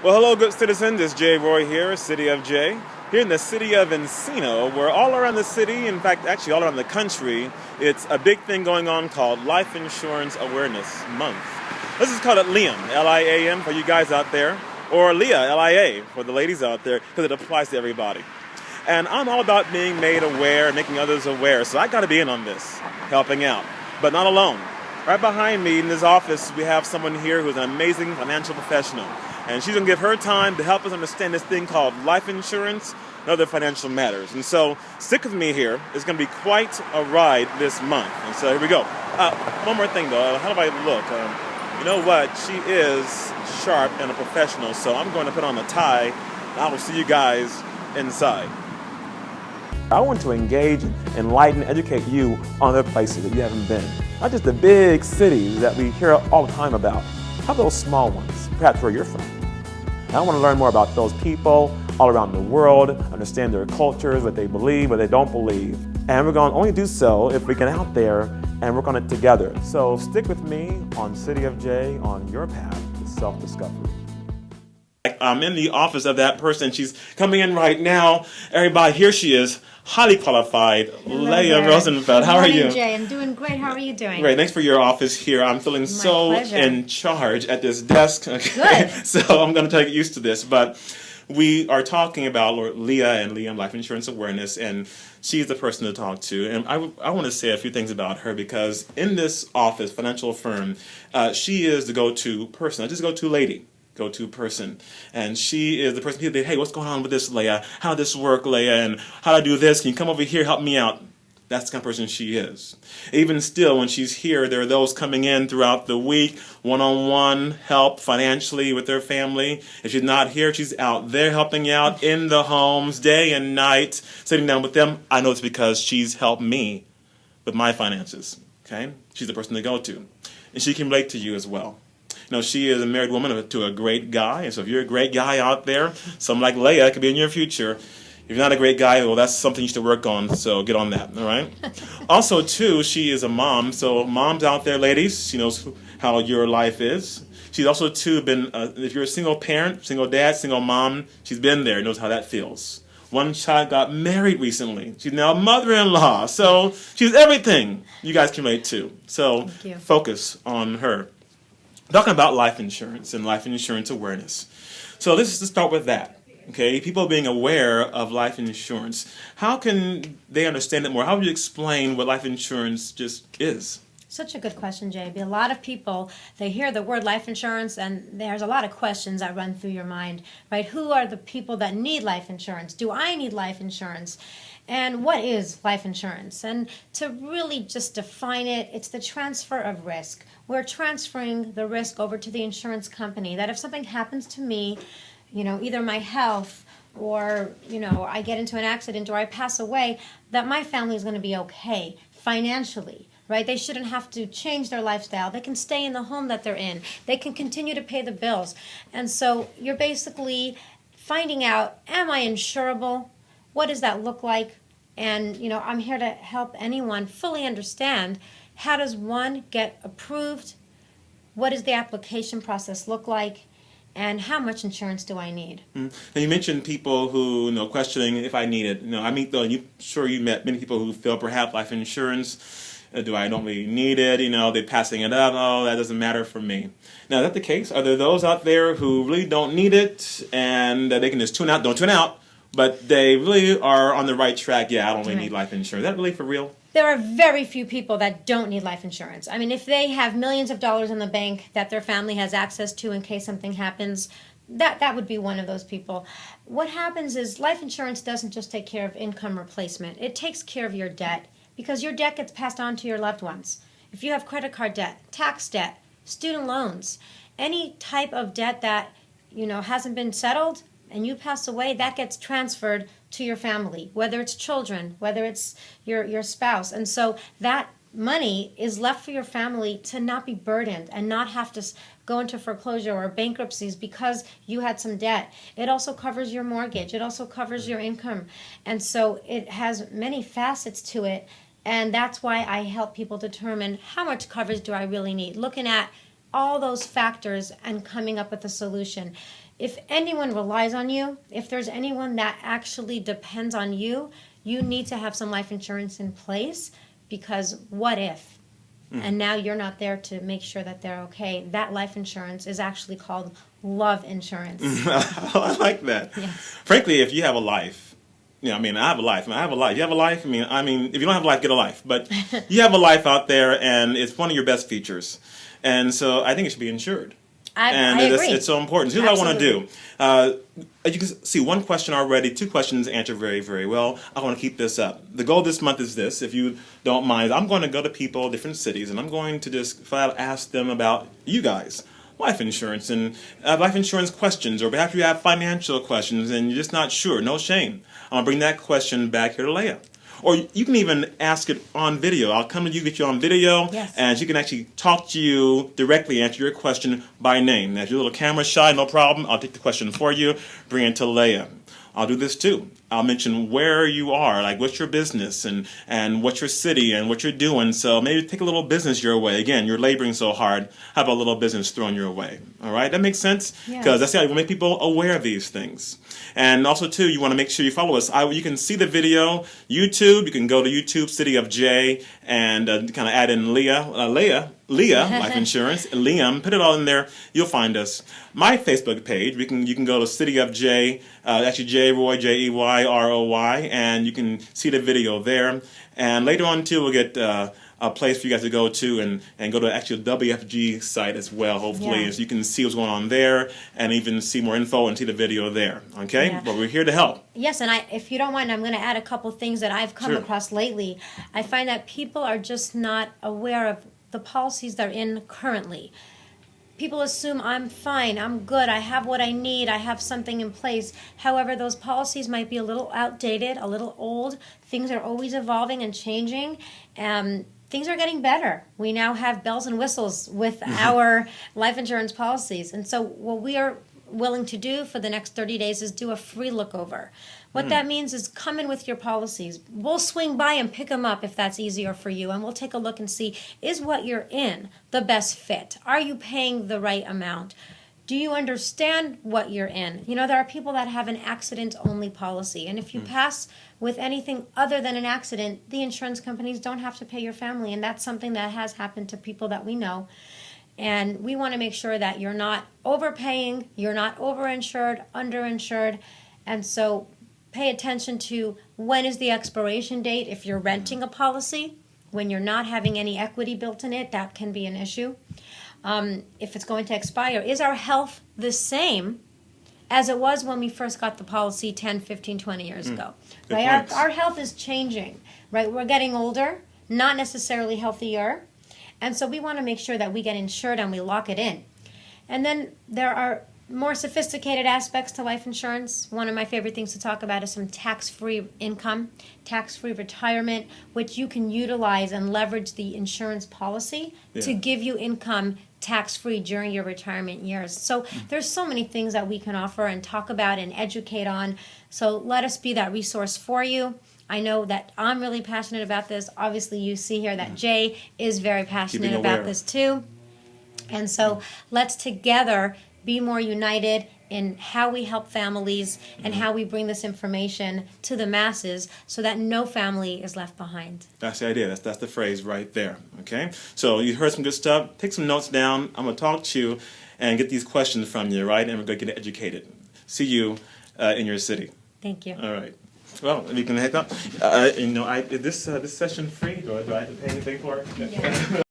Well, hello, good citizens. It's Jay Roy here, City of Jay. Here in the city of Encino, where all around the city, in fact, actually all around the country, it's a big thing going on called Life Insurance Awareness Month. This is called LIAM, L-I-A-M for you guys out there, or Leah, L-I-A for the ladies out there, because it applies to everybody. And I'm all about being made aware, making others aware, so I got to be in on this, helping out, but not alone. Right behind me in this office, we have someone here who's an amazing financial professional. And she's going to give her time to help us understand this thing called life insurance and other financial matters. And so stick with me here. It's going to be quite a ride this month. And so here we go. One more thing, though. How do I look? You know what? She is sharp and a professional, so I'm going to put on a tie. And I will see you guys inside. I want to engage, enlighten, educate you on other places that you haven't been. Not just the big cities that we hear all the time about. How about those small ones, perhaps where you're from? I want to learn more about those people all around the world, understand their cultures, what they believe, what they don't believe. And we're going to only do so if we get out there and work on it together. So stick with me on City of J on your path to self-discovery. I'm in the office of that person. She's coming in right now. Everybody, here she is. Highly qualified, Leah Rosenfeld. How are you? Jay, I'm doing great. How are you doing? Great. Thanks for your office here. I'm feeling so pleasure. in charge at this desk. Okay. Good. So I'm going to get used to this. But we are talking about Leah and Liam Life Insurance Awareness, and she's the person to talk to. And I want to say a few things about her because in this office, financial firm, she is the go-to person, not just go-to lady. Go-to person, and she is the person people say, hey, what's going on with this, Leah? How does this work, Leah? And how do I do this? Can you come over here, help me out? That's the kind of person she is. Even still, when she's here, there are those coming in throughout the week, one-on-one help financially with their family. If she's not here, she's out there helping out in the homes, day and night, sitting down with them. I know it's because she's helped me with my finances. Okay, she's the person to go to, and she can relate to you as well. You know, she is a married woman to a great guy, and so if you're a great guy out there, someone like Leah could be in your future. If you're not a great guy, well, that's something you should work on, so get on that, all right? Also, too, she is a mom, so moms out there, ladies, she knows how your life is. She's also, too, been, if you're a single parent, single dad, single mom, she's been there, knows how that feels. One child got married recently. She's now a mother-in-law, so she's everything you guys can relate to. So focus on her. Talking about life insurance and life insurance awareness. So let's just start with that. Okay, people being aware of life insurance. How can they understand it more? How would you explain what life insurance just is? Such a good question, Jay. A lot of people, they hear the word life insurance and there's a lot of questions that run through your mind, right? Who are the people that need life insurance? Do I need life insurance? And what is life insurance? And to really just define it, it's the transfer of risk. We're transferring the risk over to the insurance company that if something happens to me, either my health or, I get into an accident or I pass away, that my family is going to be okay financially. Right? They shouldn't have to change their lifestyle. They can stay in the home that they're in. They can continue to pay the bills. And so you're basically finding out, am I insurable? What does that look like? And, I'm here to help anyone fully understand how does one get approved? What does the application process look like? And how much insurance do I need? And you mentioned people who, questioning if I need it. You met many people who feel perhaps life insurance. I don't really need it? They're passing it up. Oh, that doesn't matter for me. Now, is that the case? Are there those out there who really don't need it and they can just tune out? Don't tune out, but they really are on the right track. Yeah, I don't really need life insurance. Is that really for real? There are very few people that don't need life insurance. I mean, if they have millions of dollars in the bank that their family has access to in case something happens, that would be one of those people. What happens is life insurance doesn't just take care of income replacement. It takes care of your debt. Because your debt gets passed on to your loved ones. If you have credit card debt, tax debt, student loans, any type of debt that, hasn't been settled and you pass away, that gets transferred to your family, whether it's children, whether it's your spouse. And so that money is left for your family to not be burdened and not have to go into foreclosure or bankruptcies because you had some debt. It also covers your mortgage. It also covers your income. And so it has many facets to it. And that's why I help people determine how much coverage do I really need, looking at all those factors and coming up with a solution. if anyone relies on you, if there's anyone that actually depends on you, you need to have some life insurance in place, because what if? And now you're not there to make sure that they're okay. That life insurance is actually called love insurance. I like that. Yes. Frankly, if you have a life, I have a life. I have a life. You have a life. If you don't have a life, get a life. But you have a life out there, and it's one of your best features. And so I think it should be insured. I agree. It's so important. Here's what I want to do. As you can see, one question already, 2 questions answered very, very well. I want to keep this up. The goal this month is this. If you don't mind, I'm going to go to people, different cities, and I'm going to just flat out ask them about you guys. Life insurance and life insurance questions, or perhaps you have financial questions and you're just not sure. No shame. I'm going to bring that question back here to Leah. Or you can even ask it on video. I'll come to you, get you on video, yes, and she can actually talk to you directly, answer your question by name. Now, if you're a little camera shy, no problem. I'll take the question for you, bring it to Leah. I'll do this too. I'll mention where you are, like what's your business and what's your city and what you're doing. So maybe take a little business your way. Again, you're laboring so hard. How about a little business thrown your way? All right, that makes sense? Because that's how you make people aware of these things. And also, too, you want to make sure you follow us. You can see the video, YouTube. You can go to YouTube, City of J, and kind of add in Leah, Life Insurance, Liam. Put it all in there. You'll find us. My Facebook page, you can go to City of J, actually J Roy, Jeyroy, and you can see the video there. And later on, too, we'll get a place for you guys to go to and go to actually the WFG site as well, hopefully, so you can see what's going on there and even see more info and see the video there, okay? Yeah. But we're here to help. Yes, and if you don't mind, I'm going to add a couple things that I've come across lately. I find that people are just not aware of the policies they're in currently. People assume I'm fine, I'm good, I have what I need, I have something in place. However, those policies might be a little outdated, a little old. Things are always evolving and changing. Things are getting better. We now have bells and whistles with our life insurance policies. And so what we are willing to do for the next 30 days is do a free look over. What that means is come in with your policies. We'll swing by and pick them up if that's easier for you, and we'll take a look and see, is what you're in the best fit? Are you paying the right amount? Do you understand what you're in? You know, there are people that have an accident-only policy, and if you pass with anything other than an accident, the insurance companies don't have to pay your family, and that's something that has happened to people that we know. And we want to make sure that you're not overpaying, you're not overinsured, underinsured, and so pay attention to when is the expiration date. If you're renting a policy, when you're not having any equity built in it, that can be an issue. If it's going to expire, is our health the same as it was when we first got the policy 10, 15, 20 years ago? Right? Our health is changing, right? We're getting older, not necessarily healthier, and so we want to make sure that we get insured and we lock it in. And then there are more sophisticated aspects to life insurance. One of my favorite things to talk about is some tax-free income, tax-free retirement, which you can utilize and leverage the insurance policy to give you income tax-free during your retirement years. So there's so many things that we can offer and talk about and educate on. So let us be that resource for you. I know that I'm really passionate about this. Obviously, you see here that Jay is very passionate about this too. And so let's together be more united in how we help families and how we bring this information to the masses so that no family is left behind. That's the idea. That's the phrase right there. Okay? So you heard some good stuff. Take some notes down. I'm going to talk to you and get these questions from you, right? And we're going to get educated. See you in your city. Thank you. All right. Well, you can head up. Is this session free? Do I have to pay anything for it? Yeah.